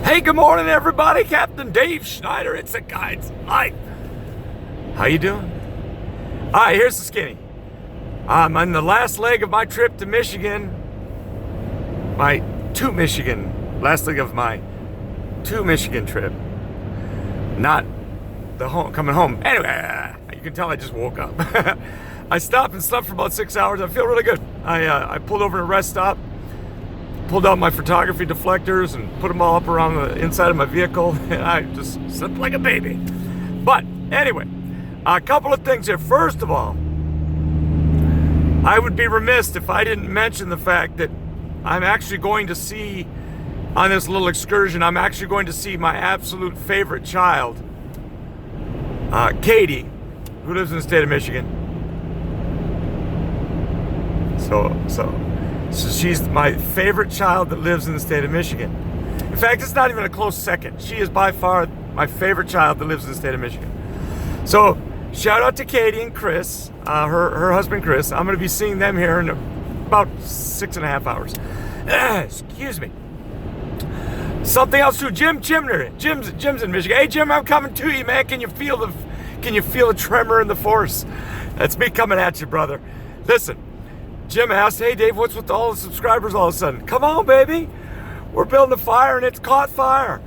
Hey, good morning, everybody. Captain Dave Schneider. It's a guide's life. How you doing? All right, here's the skinny. I'm on the last leg of my trip to Michigan. Last leg of my to Michigan trip. Not the coming home. Anyway, you can tell I just woke up. I stopped and slept for about 6 hours. I feel really good. I pulled over to a rest stop, pulled out my photography deflectors and put them all up around the inside of my vehicle, and I just slept like a baby. But anyway, a couple of things here. First of all, I would be remiss if I didn't mention the fact that I'm actually going to see, on this little excursion, I'm actually going to see my absolute favorite child, Katie, who lives in the state of Michigan. So she's my favorite child that lives in the state of Michigan. In fact, it's not even a close second. She is by far my favorite child that lives in the state of Michigan. So shout out to Katie and Chris, her husband Chris. I'm going to be seeing them here in about 6.5 hours. Excuse me. Something else too. Jim's in Michigan. Hey Jim, I'm coming to you, man. Can you feel the tremor in the force? That's me coming at you, brother. Listen. Jim asked, hey Dave, what's with all the subscribers all of a sudden? Come on, baby. We're building a fire and it's caught fire.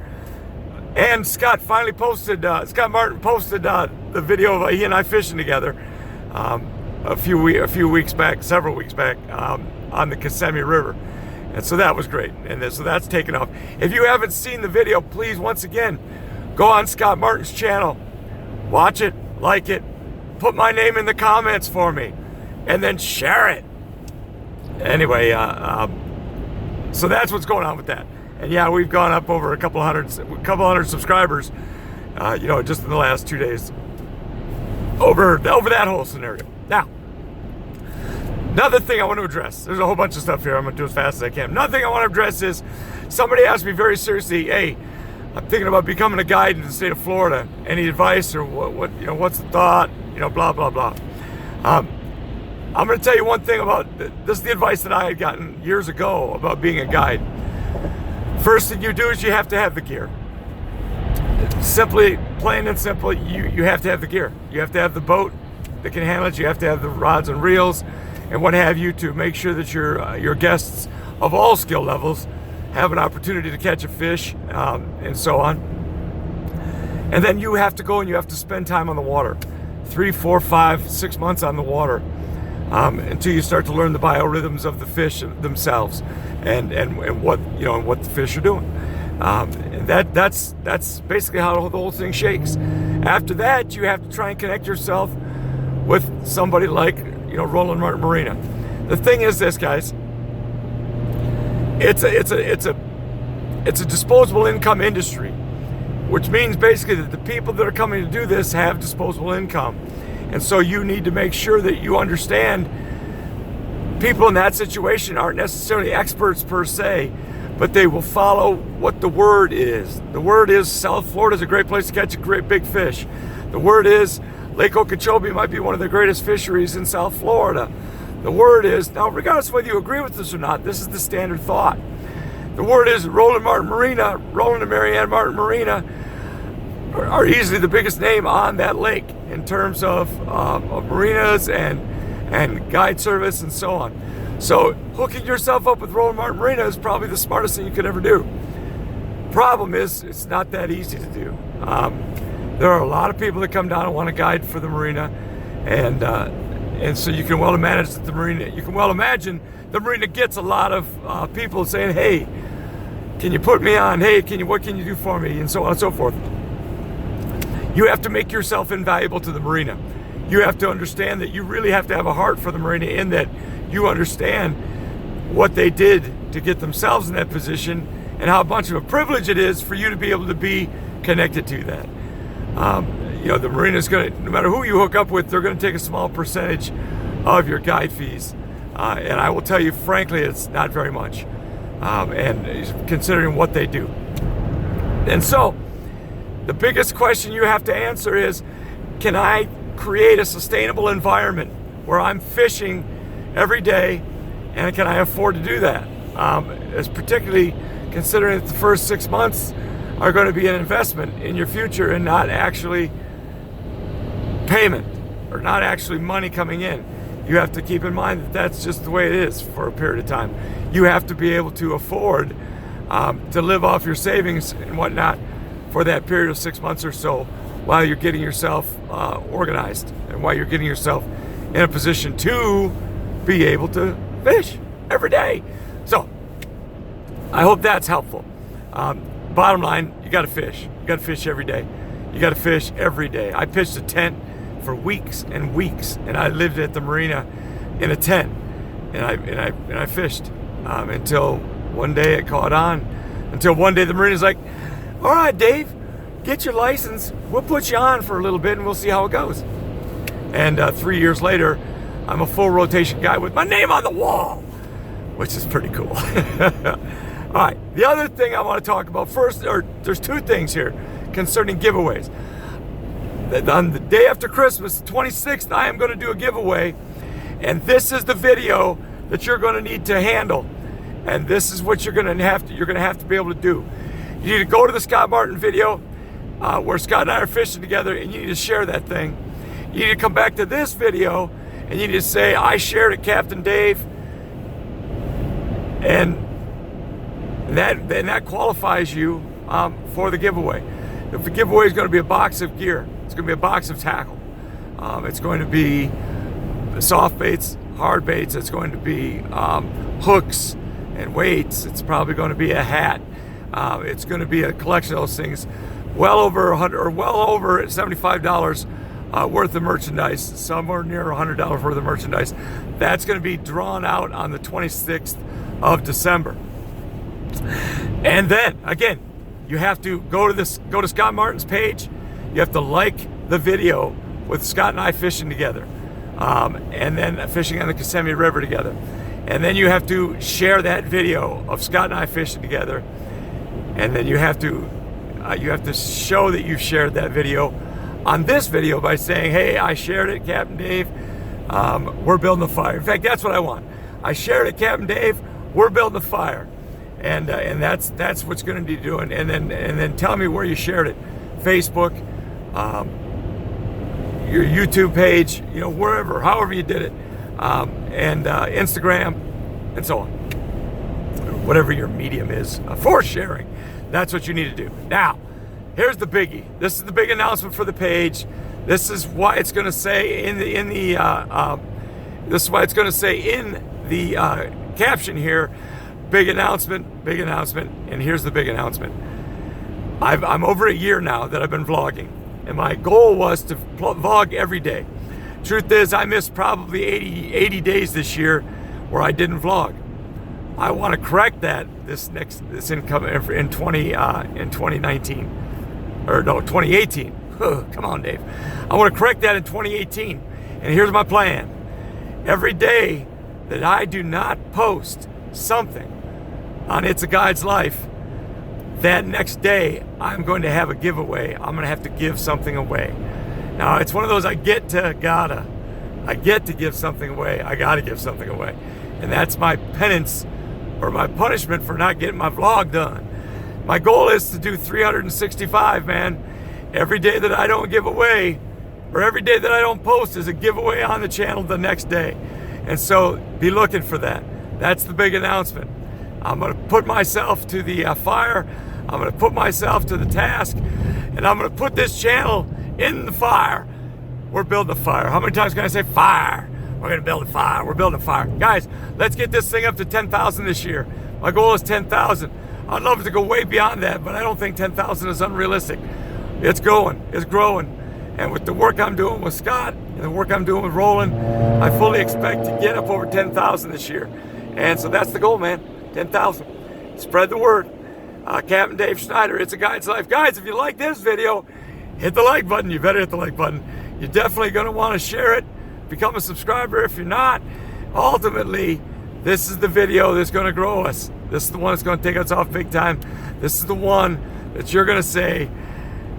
And Scott Martin posted the video of he and I fishing together several weeks back on the Kissimmee River. And so that was great. And so that's taken off. If you haven't seen the video, please, once again, go on Scott Martin's channel, watch it, like it, put my name in the comments for me, and then share it. Anyway, so that's what's going on with that. And yeah, we've gone up over a couple hundred subscribers, just in the last 2 days over that whole scenario. Now, another thing I want to address, there's a whole bunch of stuff here. I'm going to do as fast as I can. Another thing I want to address is somebody asked me very seriously, hey, I'm thinking about becoming a guide in the state of Florida. Any advice or what's the thought? Blah, blah, blah. I'm going to tell you one thing about this is the advice that I had gotten years ago about being a guide. First thing you do is you have to have the gear. Simply, plain and simple, you have to have the gear. You have to have the boat that can handle it. You have to have the rods and reels and what have you to make sure that your guests of all skill levels have an opportunity to catch a fish and so on. And then you have to go and you have to spend time on the water. 3, 4, 5, 6 months on the water. Until you start to learn the biorhythms of the fish themselves, and what the fish are doing, and that's basically how the whole thing shakes. After that, you have to try and connect yourself with somebody like Roland Martin Marina. The thing is this, guys, it's a disposable income industry, which means basically that the people that are coming to do this have disposable income. And so you need to make sure that you understand people in that situation aren't necessarily experts per se, but they will follow what the word is. The word is South Florida is a great place to catch a great big fish. The word is Lake Okeechobee might be one of the greatest fisheries in South Florida. The word is, now regardless of whether you agree with this or not, this is the standard thought. The word is Roland and Marianne Martin Marina are easily the biggest name on that lake in terms of marinas and guide service and so on. So hooking yourself up with Roland Martin Marina is probably the smartest thing you could ever do. Problem is, it's not that easy to do. There are a lot of people that come down and want to guide for the marina, and so you can well imagine that the marina gets a lot of people saying, hey, can you put me on? Hey, what can you do for me? And so on and so forth. You have to make yourself invaluable to the marina. You have to understand that you really have to have a heart for the marina, in that you understand what they did to get themselves in that position and how much of a privilege it is for you to be able to be connected to that. The marina is going to, no matter who you hook up with, they're going to take a small percentage of your guide fees. And I will tell you, frankly, it's not very much. And considering what they do. And so, the biggest question you have to answer is, can I create a sustainable environment where I'm fishing every day, and can I afford to do that? As particularly considering that the first 6 months are going to be an investment in your future and not actually payment or not actually money coming in. You have to keep in mind that that's just the way it is for a period of time. You have to be able to afford to live off your savings and whatnot for that period of 6 months or so while you're getting yourself organized and while you're getting yourself in a position to be able to fish every day. So I hope that's helpful. Bottom line, you got to fish. You got to fish every day. You got to fish every day. I pitched a tent for weeks and weeks, and I lived at the Marina in a tent, and I fished until one day it caught on. Until one day the Marina's like, "All right, Dave, get your license. We'll put you on for a little bit, and we'll see how it goes." And 3 years later, I'm a full rotation guy with my name on the wall, which is pretty cool. All right, the other thing I want to talk about first, or there's two things here concerning giveaways. On the day after Christmas, the 26th, I am going to do a giveaway, and this is the video that you're going to need to handle, and this is what you're going to have to be able to do. You need to go to the Scott Martin video where Scott and I are fishing together, and you need to share that thing. You need to come back to this video, and you need to say, "I shared it, Captain Dave," and that qualifies you for the giveaway. If the giveaway is going to be a box of gear, it's going to be a box of tackle. It's going to be soft baits, hard baits. It's going to be hooks and weights. It's probably going to be a hat. It's going to be a collection of those things. Well over $100 or well over $75 worth of merchandise, somewhere near $100 worth of merchandise. That's going to be drawn out on the 26th of December. And then again, you have to go to Scott Martin's page. You have to like the video with Scott and I fishing together, and then fishing on the Kissimmee River together. And then you have to share that video of Scott and I fishing together. And then you have to show that you've shared that video on this video by saying, "Hey, I shared it, Captain Dave. We're building a fire." In fact, that's what I want. I shared it, Captain Dave. We're building a fire. And that's what's going to be doing. And then tell me where you shared it. Facebook, your YouTube page, wherever, however you did it, and Instagram, and so on. Whatever your medium is for sharing, that's what you need to do. Now, here's the biggie. This is the big announcement for the page. This is why it's going to say in the caption here. Big announcement, and here's the big announcement. I'm over a year now that I've been vlogging, and my goal was to vlog every day. Truth is, I missed probably 80 days this year where I didn't vlog. I want to correct that this income in 2019, or no, 2018. Come on, Dave. I want to correct that in 2018, and here's my plan. Every day that I do not post something on It's a Guide's Life, that next day I'm going to have a giveaway. I'm going to have to give something away. Now, it's one of those I get to give something away. I got to give something away. And that's my penance or my punishment for not getting my vlog done. My goal is to do 365, man. Every day that I don't give away, or every day that I don't post, is a giveaway on the channel the next day. And so be looking for that. That's the big announcement. I'm going to put myself to the fire. I'm going to put myself to the task, and I'm going to put this channel in the fire. We're building a fire. How many times can I say fire? We're going to build a fire. We're building a fire. Guys, let's get this thing up to 10,000 this year. My goal is 10,000. I'd love to go way beyond that, but I don't think 10,000 is unrealistic. It's going. It's growing. And with the work I'm doing with Scott and the work I'm doing with Roland, I fully expect to get up over 10,000 this year. And so that's the goal, man. 10,000. Spread the word. Captain Dave Schneider, It's a Guide's Life. Guys, if you like this video, hit the like button. You better hit the like button. You're definitely going to want to share it. Become a subscriber if you're not. Ultimately, this is the video that's going to grow us. This is the one that's going to take us off big time. This is the one that you're going to say,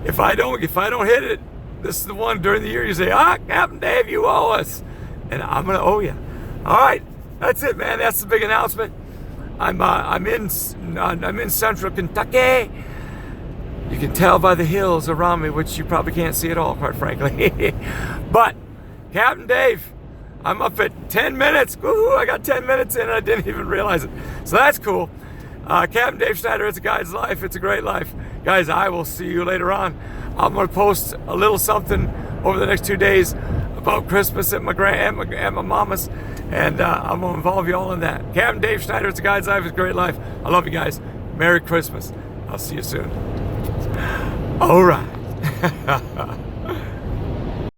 if I don't hit it, this is the one during the year you say, Captain Dave, you owe us. And I'm going to owe you. All right. That's it, man. That's the big announcement. I'm in Central Kentucky. You can tell by the hills around me, which you probably can't see at all, quite frankly. But, Captain Dave, I'm up at 10 minutes. Woohoo, I got 10 minutes in and I didn't even realize it. So that's cool. Captain Dave Schneider, it's a guy's life. It's a great life. Guys, I will see you later on. I'm going to post a little something over the next 2 days about Christmas at my mama's. And I'm going to involve you all in that. Captain Dave Schneider, it's a guy's life. It's a great life. I love you guys. Merry Christmas. I'll see you soon. All right.